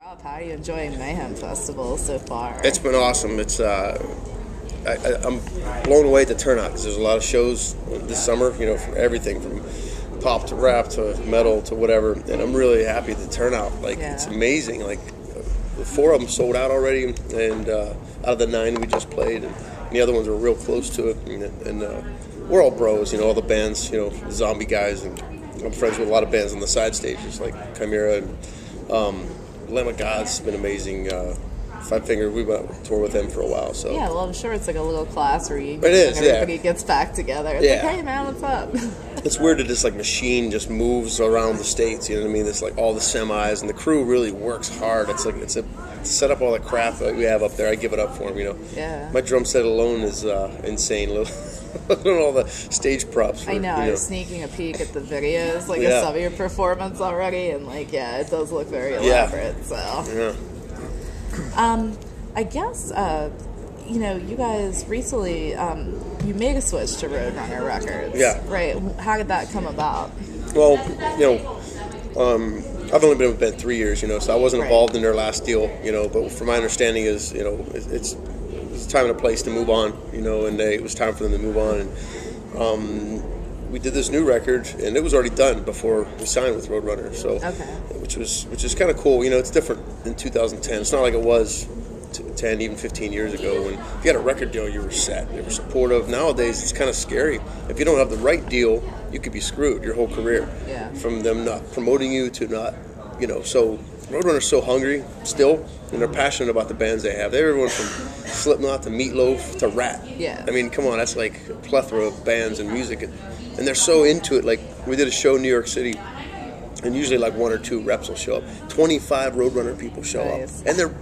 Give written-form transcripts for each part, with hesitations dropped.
Rob, how are you enjoying Mayhem Festival so far? It's been awesome. It's I'm blown away at the turnout because there's a lot of shows this summer. You know, from everything from pop to rap to metal to whatever, and I'm really happy at the turnout. Like it's amazing. Like 4 of them sold out already, and out of the 9 we just played, and the other ones were real close to it. And we're all bros. You know, all the bands. You know, the Zombie guys, and I'm friends with a lot of bands on the side stages like Chimera and. Lamb of God's been amazing. Five Finger, we went on tour with them for a while. So yeah, well, I'm sure it's like a little class reunion. It is, when everybody gets back together. It's like, hey man, what's up? It's weird that this like machine just moves around the states. You know what I mean? It's like all the semis, and the crew really works hard. It's like to set up all the crap that we have up there. I give it up for them. You know. Yeah. My drum set alone is insane. Look at all the stage props. I know. I was sneaking a peek at the videos, like of some of your performance already, and like, it does look very elaborate. So, I guess you know, you guys recently you made a switch to Roadrunner Records. Yeah. Right. How did that come about? Well, you know, I've only been with the band 3 years, you know, so I wasn't involved in their last deal, you know. But from my understanding is, you know, it's time and a place to move on, you know, and it was time for them to move on. And we did this new record, and it was already done before we signed with Roadrunner. So, which is kind of cool. You know, it's different than 2010. It's not like it was 10, even 15 years ago. When if you had a record deal, you were set. They were supportive. Nowadays, it's kind of scary. If you don't have the right deal, you could be screwed your whole career. Yeah. From them not promoting you to not, you know. So Roadrunner's so hungry still, and they're passionate about the bands they have. They're everyone from Slipknot to Meatloaf to Rat. Yeah. I mean, come on, that's like a plethora of bands and music, and they're so into it. Like we did a show in New York City, and usually like 1 or 2 reps will show up. 25 Roadrunner people show up, and they're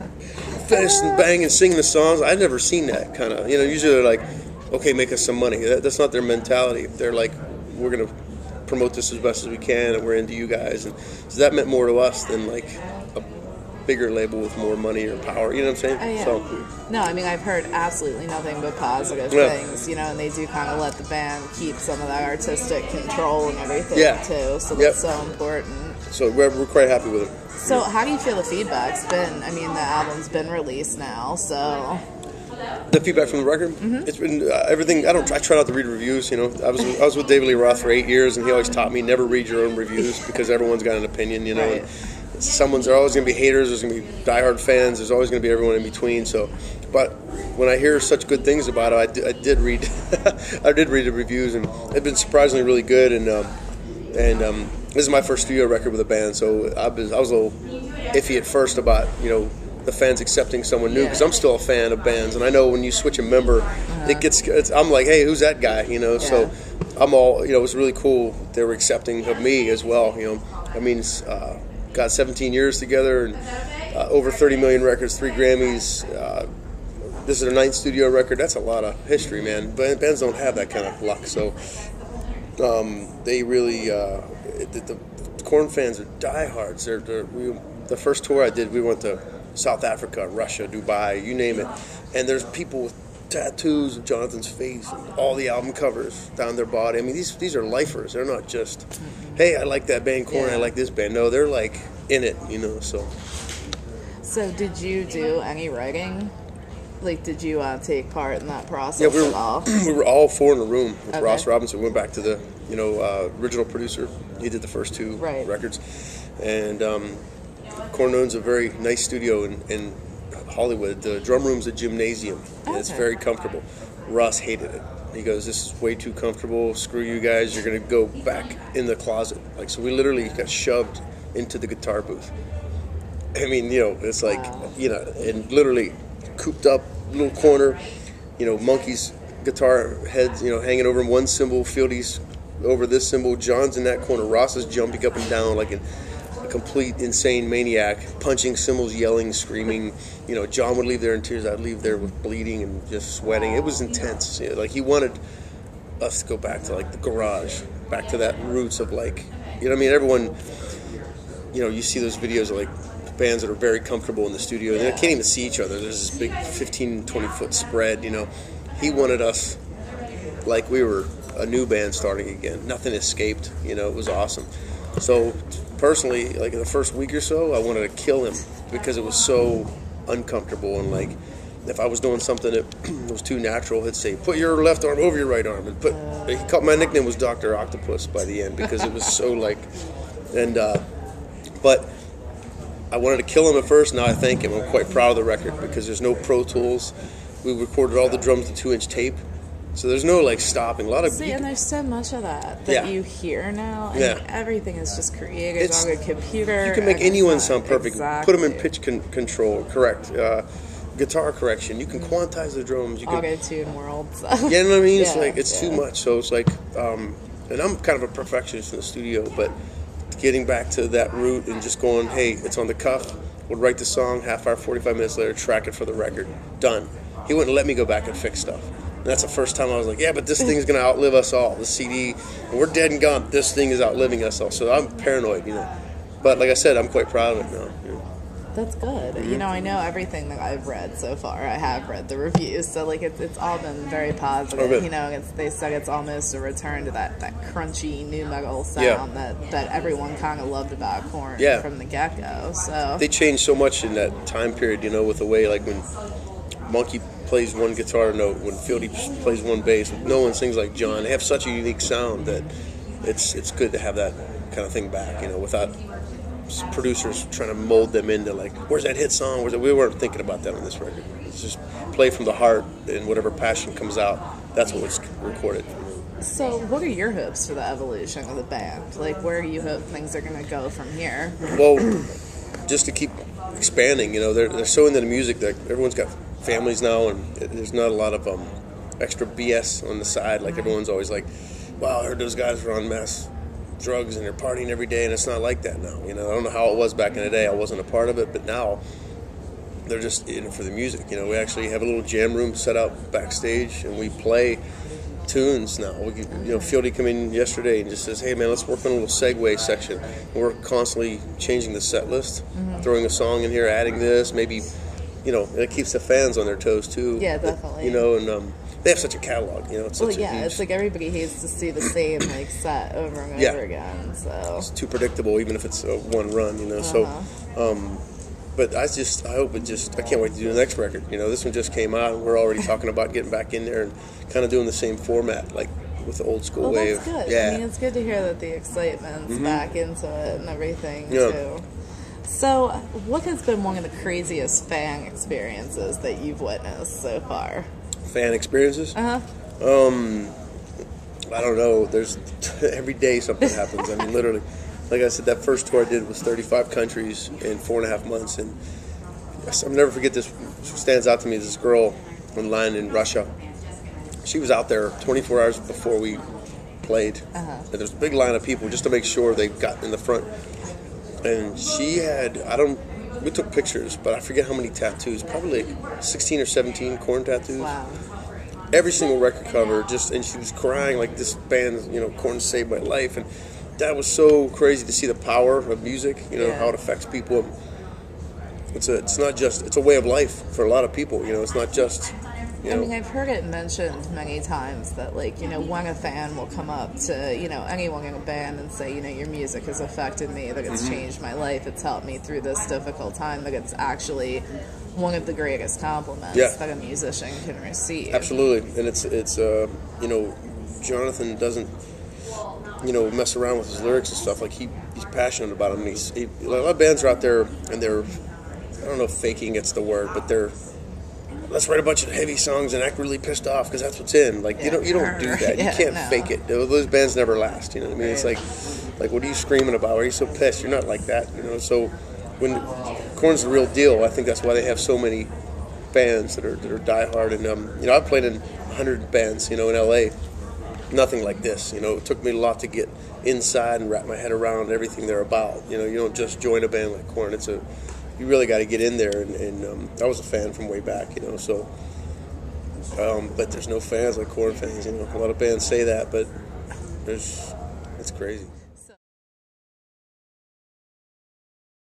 finished and banging, singing the songs. I've never seen that kind of. You know, usually they're like, okay, make us some money. That's not their mentality. They're like, we're gonna promote this as best as we can, and we're into you guys, and so that meant more to us than like a bigger label with more money or power. You know what I'm saying? So, no, I mean, I've heard absolutely nothing but positive things, you know, and they do kind of let the band keep some of that artistic control and everything too, so that's so important. So we're quite happy with it. So how do you feel the feedback's been? I mean, the album's been released now, so... The feedback from the record, it's been everything. I try not to read reviews. You know, I was with David Lee Roth for 8 years, and he always taught me never read your own reviews because everyone's got an opinion. You know, and there's always going to be haters. There's going to be diehard fans. There's always going to be everyone in between. So, but when I hear such good things about it, I did read I did read the reviews, and they've been surprisingly really good. And this is my first studio record with a band, so I was a little iffy at first about, you know, the fans accepting someone new, because I'm still a fan of bands, and I know when you switch a member, I'm like, hey, who's that guy, you know? So I'm all, you know, it was really cool they were accepting of me as well, you know. I mean, got 17 years together, and over 30 million records, 3 Grammys. This is their 9th studio record. That's a lot of history, man. Bands don't have that kind of luck, so they really the KORN fans are diehards. The first tour I did, we went to South Africa, Russia, Dubai, you name it, and there's people with tattoos of Jonathan's face and all the album covers down their body. I mean, these are lifers. They're not just, hey, I like that band KORN, I like this band. No, they're like in it, you know. So did you do any writing? Like, did you take part in that process at all? We were all 4 in a room with Ross Robinson. We went back to the, you know, original producer. He did the first 2 records, and KORN owns a very nice studio in Hollywood. The drum room's a gymnasium, and it's very comfortable. Ross hated it. He goes, this is way too comfortable. Screw you guys. You're going to go back in the closet. Like, so we literally got shoved into the guitar booth. I mean, you know, it's like, you know, and literally cooped up, little corner, you know, Monkey's guitar heads, you know, hanging over one cymbal, Fieldy's over this cymbal, John's in that corner, Ross is jumping up and down like a complete insane maniac, punching cymbals, yelling, screaming. You know, John would leave there in tears. I'd leave there with bleeding and just sweating. It was intense. You know, like, he wanted us to go back to like the garage, back to that roots of like, you know what I mean? Everyone, you know, you see those videos of like bands that are very comfortable in the studio, and they can't even see each other. There's this big 15, 20 foot spread, you know. He wanted us like we were a new band starting again. Nothing escaped, you know. It was awesome. So personally, like in the first week or so, I wanted to kill him because it was so uncomfortable. And like, if I was doing something that was too natural, he'd say, "Put your left arm over your right arm." And he called, my nickname was Dr. Octopus by the end because it was so like, and but I wanted to kill him at first. Now I thank him. I'm quite proud of the record because there's no Pro Tools. We recorded all the drums to 2-inch tape. So there's no like stopping. A lot of and there's so much of that you hear now. And everything is just created on a computer. You can make anyone sound perfect. Exactly. Put them in pitch control, correct. Guitar correction. You can quantize the drums. You can auto-tune world. So. You know what I mean? It's like it's too much. So it's like, and I'm kind of a perfectionist in the studio, but getting back to that root and just going, hey, it's on the cuff. We'll write the song. Half hour, 45 minutes later, track it for the record. Done. He wouldn't let me go back and fix stuff. And that's the first time I was like, yeah, but this thing's going to outlive us all. The CD, and we're dead and gone. This thing is outliving us all. So I'm paranoid, you know. But like I said, I'm quite proud of it now. You know. That's good. Mm-hmm. You know, I know everything that I've read so far. I have read the reviews, so like it's all been very positive. You know, they said it's almost a return to that crunchy nu metal sound that everyone kind of loved about KORN from the get-go. So they changed so much in that time period, you know, with the way like when Monkey plays one guitar note, when Fieldy plays one bass, no one sings like John. They have such a unique sound that it's good to have that kind of thing back, you know, without producers trying to mold them into like, where's that hit song? We weren't thinking about that on this record. It's just play from the heart and whatever passion comes out, that's what was recorded. So what are your hopes for the evolution of the band? Like, where do you hope things are going to go from here? Well, just to keep expanding, you know, they're so into the music that everyone's got families now, and there's not a lot of extra BS on the side. Like everyone's always like, wow, I heard those guys were on mass drugs and they're partying every day, and it's not like that now. You know, I don't know how it was back in the day. I wasn't a part of it, but now they're just in it for the music. You know, we actually have a little jam room set up backstage, and we play tunes now. Fieldy came in yesterday and just says, hey man, let's work on a little segue section. And we're constantly changing the set list, throwing a song in here, adding this, maybe, you know, and it keeps the fans on their toes too. Yeah, definitely. You know, and they have such a catalog, you know. It's it's like everybody hates to see the same like set over and over again. So it's too predictable, even if it's a one run, you know. So, but I can't wait to do the next record. You know, this one just came out, and we're already talking about getting back in there and kind of doing the same format, like with the old school way. That's good. Yeah, I mean, it's good to hear that the excitement's back into it and everything too. So, what has been one of the craziest fan experiences that you've witnessed so far? Fan experiences? I don't know. There's every day something happens. I mean, literally, like I said, that first tour I did was 35 countries in 4.5 months, and I'll never forget this. Stands out to me, this girl online in Russia. She was out there 24 hours before we played. And there's a big line of people just to make sure they got in the front. And she had, we took pictures, but I forget how many tattoos, probably like 16 or 17 KORN tattoos. Wow. Every single record cover, and she was crying like this band, you know, KORN saved my life. And that was so crazy to see the power of music, you know, how it affects people. It's a way of life for a lot of people, you know, it's not just... I mean, I've heard it mentioned many times that, like, you know, when a fan will come up to, you know, anyone in a band and say, you know, your music has affected me, that it's changed my life, it's helped me through this difficult time, that it's actually one of the greatest compliments that a musician can receive. Absolutely. And it's you know, Jonathan doesn't, you know, mess around with his lyrics and stuff. Like, he's passionate about them. A lot of bands are out there, and they're, I don't know if faking it's the word, but they're, let's write a bunch of heavy songs and act really pissed off because that's what's in. Like, you don't do that. You can't fake it. Those bands never last. You know what I mean? It's like, what are you screaming about? Why are you so pissed? You're not like that. You know. So when KORN's the real deal, I think that's why they have so many fans that are diehard. And you know, I've played in 100 bands. You know, in LA, nothing like this. You know, it took me a lot to get inside and wrap my head around everything they're about. You know, you don't just join a band like KORN. You really got to get in there, and I was a fan from way back, you know, so, but there's no fans like KORN fans, you know, a lot of bands say that, but it's crazy.